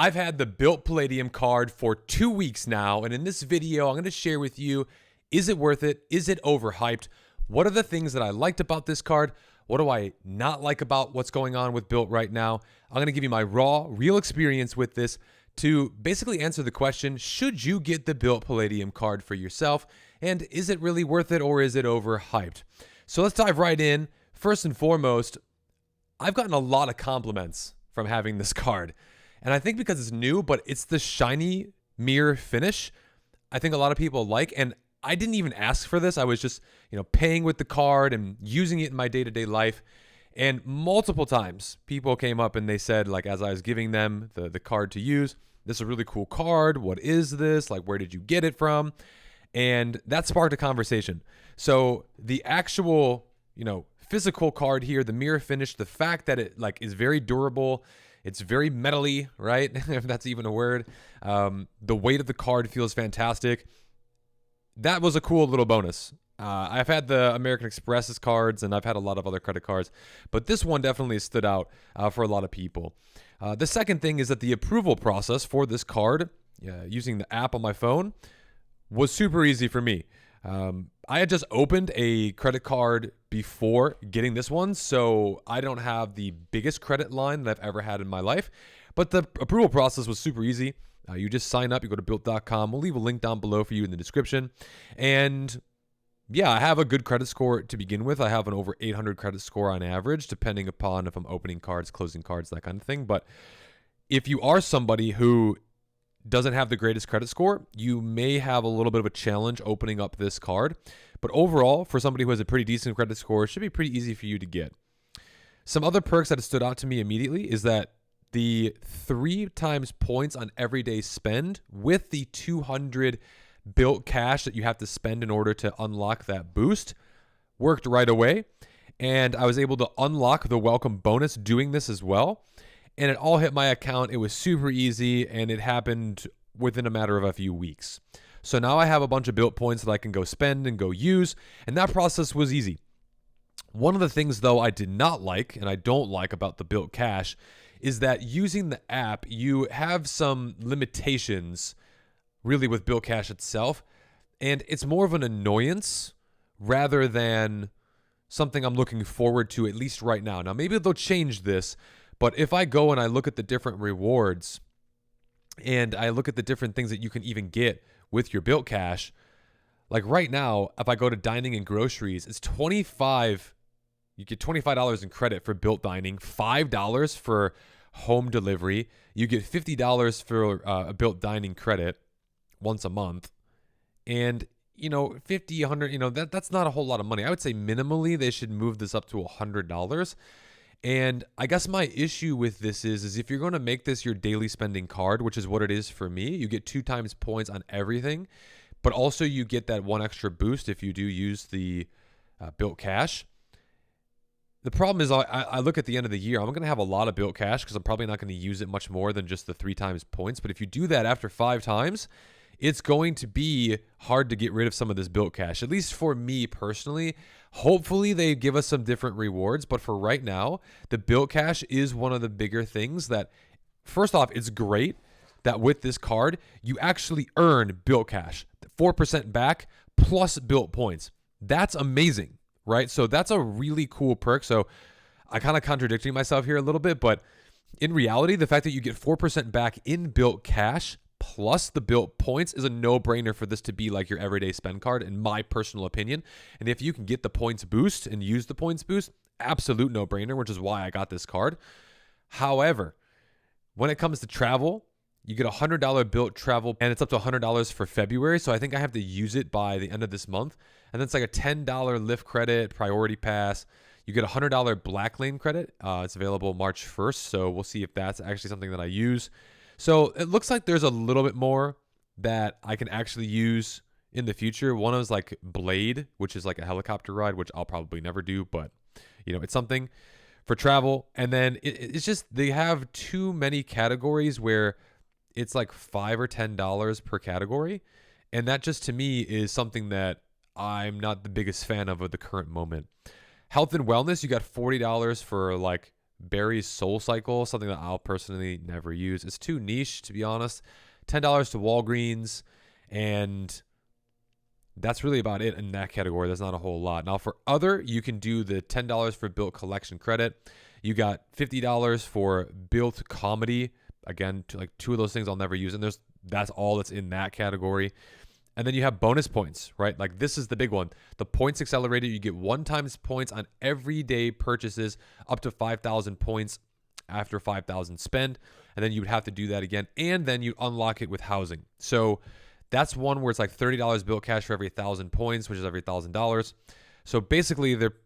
I've had the Bilt Palladium card for 2 weeks now, and in this video, I'm going to share with you, is it worth it? Is it overhyped? What are the things that I liked about this card? What do I not like about what's going on with Bilt right now? I'm going to give you my raw, real experience with this to basically answer the question, should you get the Bilt Palladium card for yourself? And is it really worth it, or is it overhyped? So let's dive right in. First and foremost, I've gotten a lot of compliments from having this card. And I think because it's new, but it's the shiny mirror finish, I think a lot of people like. And I didn't even ask for this. I was just, paying with the card and using it in my day-to-day life. And multiple times people came up and they said, like, as I was giving them the card to use, this is a really cool card. What is this? Like, where did you get it from? And that sparked a conversation. So the actual, physical card here, the mirror finish, the fact that it is very durable, it's very metally, right? If that's even a word. The weight of the card feels fantastic. That was a cool little bonus. I've had the American Express's cards, and I've had a lot of other credit cards, but this one definitely stood out for a lot of people. The second thing is that the approval process for this card, using the app on my phone, was super easy for me. I had just opened a credit card before getting this one, so I don't have the biggest credit line that I've ever had in my life, but the approval process was super easy. You just sign up, you go to Bilt.com. We'll leave a link down below for you in the description. And yeah, I have a good credit score to begin with. I have an over 800 credit score on average, depending upon if I'm opening cards, closing cards, that kind of thing. But if you are somebody who doesn't have the greatest credit score, you may have a little bit of a challenge opening up this card. But overall, for somebody who has a pretty decent credit score, it should be pretty easy for you to get. Some other perks that have stood out to me immediately is that the 3 times points on everyday spend with the 200 Bilt cash that you have to spend in order to unlock that boost worked right away. And I was able to unlock the welcome bonus doing this as well. And it all hit my account. It was super easy, and it happened within a matter of a few weeks. So now I have a bunch of Bilt points that I can go spend and go use, and that process was easy. One of the things, though, I did not like, and I don't like about the Bilt Cash, is that using the app, you have some limitations, really, with Bilt Cash itself, and it's more of an annoyance rather than something I'm looking forward to, at least right now. Now, maybe they'll change this, but if I go and I look at the different rewards and I look at the different things that you can even get with your Bilt Cash, like right now, if I go to dining and groceries, it's $25. You get $25 in credit for Bilt dining, $5 for home delivery. You get $50 for a Bilt dining credit once a month. And, 50, 100, that's not a whole lot of money. I would say minimally they should move this up to $100. And I guess my issue with this is if you're going to make this your daily spending card, which is what it is for me, you get 2 times points on everything, but also you get that 1 extra boost if you do use the Bilt Cash. The problem is I look at the end of the year, I'm going to have a lot of Bilt Cash because I'm probably not going to use it much more than just the 3 times points. But if you do that after 5 times, it's going to be hard to get rid of some of this Bilt Cash, at least for me personally. Hopefully they give us some different rewards, but for right now, the Bilt Cash is one of the bigger things that, first off, it's great that with this card, you actually earn Bilt Cash, 4% back plus Bilt points. That's amazing, right? So that's a really cool perk. So I kind of contradicting myself here a little bit, but in reality, the fact that you get 4% back in Bilt Cash plus the Bilt points is a no-brainer for this to be like your everyday spend card, in my personal opinion. And if you can get the points boost and use the points boost, absolute no-brainer, which is why I got this card. However, when it comes to travel, you get a $100 Bilt travel, and it's up to $100 for February. So I think I have to use it by the end of this month. And then it's like a $10 Lyft credit, priority pass. You get a $100 Black Lane credit. It's available March 1st. So we'll see if that's actually something that I use. So it looks like there's a little bit more that I can actually use in the future. One is like Blade, which is like a helicopter ride, which I'll probably never do, but it's something for travel. And then it's just, they have too many categories where it's like $5 or $10 per category. And that just to me is something that I'm not the biggest fan of at the current moment. Health and wellness, you got $40 for like Barry's Soul Cycle, something that I'll personally never use. It's too niche, to be honest. $10 to Walgreens, and that's really about it in that category. There's not a whole lot. Now, for other, you can do the $10 for Bilt Collection Credit. You got $50 for Bilt Comedy. Again, like two of those things I'll never use, and that's all that's in that category. And then you have bonus points, right? Like this is the big one. The Points Accelerator, you get 1 times points on everyday purchases up to 5,000 points after 5,000 spend. And then you would have to do that again. And then you unlock it with housing. So that's one where it's like $30 Bilt Cash for every 1,000 points, which is every $1,000. So basically they're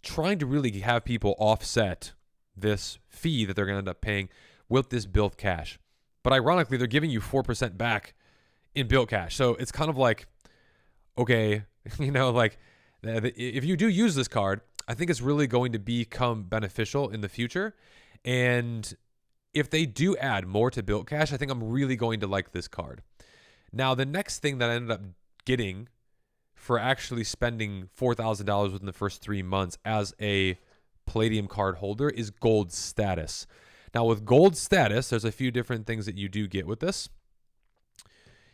trying to really have people offset this fee that they're going to end up paying with this Bilt Cash. But ironically, they're giving you 4% back in Bilt Cash. So it's kind of like, okay, like if you do use this card, I think it's really going to become beneficial in the future. And if they do add more to Bilt Cash, I think I'm really going to like this card. Now, the next thing that I ended up getting for actually spending $4,000 within the first 3 months as a Palladium card holder is gold status. Now, with gold status, there's a few different things that you do get with this.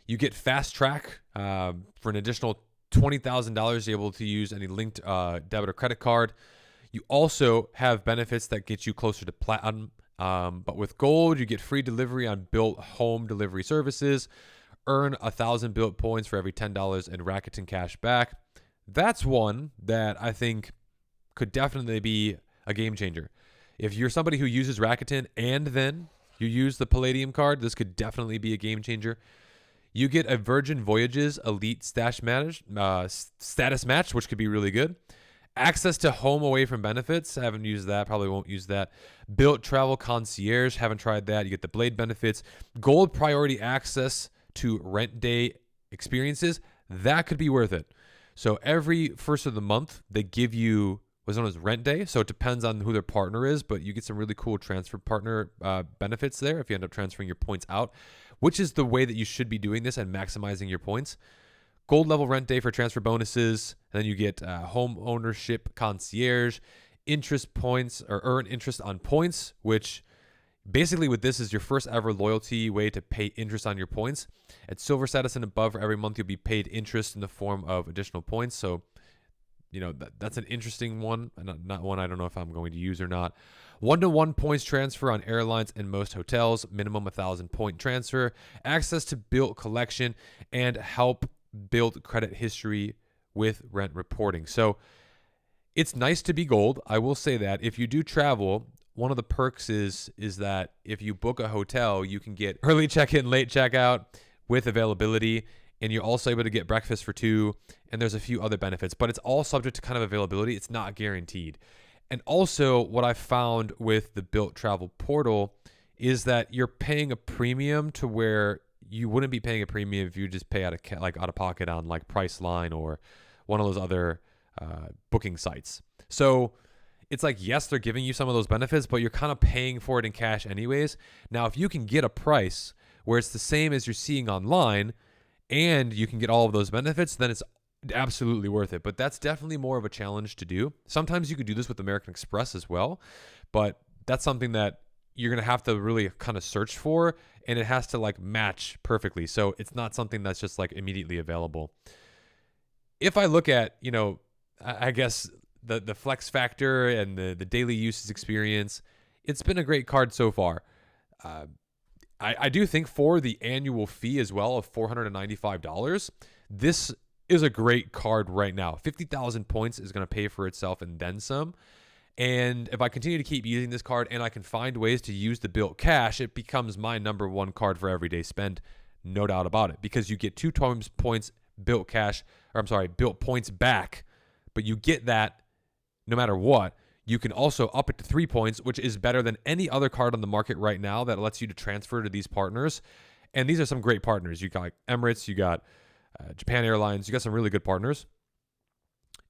You get fast track for an additional $20,000. You're able to use any linked debit or credit card. You also have benefits that get you closer to platinum. But with gold, you get free delivery on Bilt home delivery services. Earn 1,000 Bilt points for every $10 in Rakuten cash back. That's one that I think could definitely be a game changer. If you're somebody who uses Rakuten and then you use the Palladium card, this could definitely be a game changer. You get a Virgin Voyages Elite status match, which could be really good. Access to home away from benefits. I haven't used that. Probably won't use that. Bilt Travel Concierge. Haven't tried that. You get the Blade benefits. Gold priority access to rent day experiences. That could be worth it. So every first of the month, they give you what's known as rent day. So it depends on who their partner is, but you get some really cool transfer partner benefits there if you end up transferring your points out, which is the way that you should be doing this and maximizing your points. Gold level rent day for transfer bonuses. And then you get home ownership concierge, interest points, or earn interest on points, which basically with this is your first ever loyalty way to pay interest on your points. At silver status and above, for every month you'll be paid interest in the form of additional points. So, that's an interesting one. Not one I don't know if I'm going to use or not. 1-to-1 points transfer on airlines and most hotels. Minimum 1,000 point transfer. Access to Bilt collection and help build credit history with rent reporting. So it's nice to be gold. I will say that if you do travel, one of the perks is that if you book a hotel, you can get early check-in, late check-out with availability, and you're also able to get breakfast for 2, and there's a few other benefits, but it's all subject to kind of availability. It's not guaranteed. And also what I found with the Bilt Travel Portal is that you're paying a premium to where you wouldn't be paying a premium if you just pay out of pocket on like Priceline or one of those other booking sites. So it's like, yes, they're giving you some of those benefits, but you're kind of paying for it in cash anyways. Now, if you can get a price where it's the same as you're seeing online and you can get all of those benefits, then it's absolutely worth it. But that's definitely more of a challenge to do. Sometimes you could do this with American Express as well, but that's something that you're going to have to really kind of search for, and it has to like match perfectly. So it's not something that's just like immediately available. If I look at, I guess the flex factor and the daily usage experience, it's been a great card so far. I do think for the annual fee as well of $495, this is a great card right now. 50,000 points is going to pay for itself and then some. And if I continue to keep using this card and I can find ways to use the Bilt Cash, it becomes my number one card for everyday spend. No doubt about it. Because you get 2 times points Bilt points back. But you get that no matter what. You can also up it to 3 points, which is better than any other card on the market right now that lets you to transfer to these partners. And these are some great partners. You got like Emirates, you got Japan Airlines, you got some really good partners.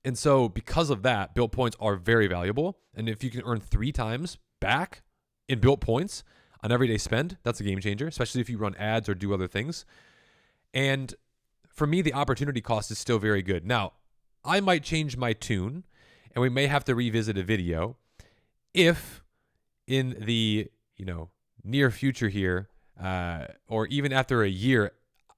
And so because of that, Bilt points are very valuable. And if you can earn 3 times back in Bilt points on everyday spend, that's a game changer, especially if you run ads or do other things. And for me, the opportunity cost is still very good. Now, I might change my tune, and we may have to revisit a video if in the, near future here, or even after a year,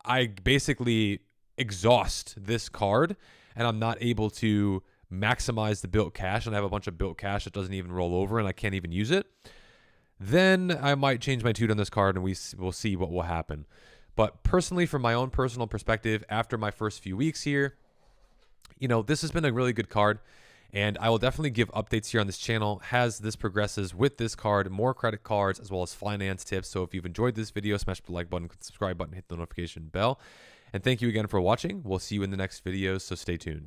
I basically exhaust this card and I'm not able to maximize the Bilt cash, and I have a bunch of Bilt cash that doesn't even roll over and I can't even use it, then I might change my tune on this card and we'll see what will happen. But personally, from my own personal perspective, after my first few weeks here, this has been a really good card, and I will definitely give updates here on this channel as this progresses with this card, more credit cards, as well as finance tips. So if you've enjoyed this video, smash the like button, subscribe button, hit the notification bell. And thank you again for watching. We'll see you in the next videos, so stay tuned.